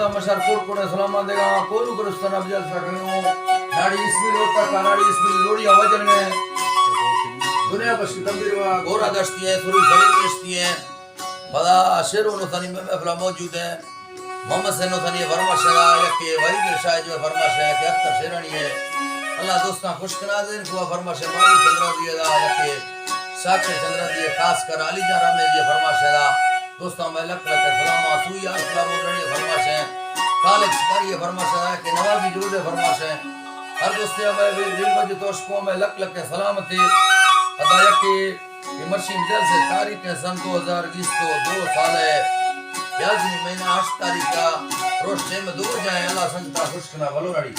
दोस्ता मशर कोड सलाम देगा कोलू करस्तान अफजल सकनो नाड़ी इसमें होता का नाड़ी इसमें लोड़ी वजन में दुनिया बस तंबीर वा गोरा दस्ती है थोड़ी बड़ी दस्ती है बड़ा शेरों नो तनी में महफिल मौजूद है मोहम्मद से नो तनी फरमाशगा यके वरी के शायद जो फरमाश है कि अख्तर शेरानी है अल्लाह दोस्ता खुशकनाज़िन को फरमाश माली चंद्रा दिए दा यके साके चंद्रा दिए खास कर अली जारा में ये फरमाश है दोस्तों मैं लक लक सलाम आसू यार सलाम उड़ने फरमाश है काले शिकारी फरमाश है कि नवाबी जुरूद फरमाश है हर दोस्ते मैं दिल में जो तोशको में लक लक सलाम थे अदाया के मर्शी मिजल से तारीख सन 2020 को 2 साल है याजनी महीना 8 तारीख का रोज में 2 जाए अल्लाह संगता खुशकना भलो रड़ी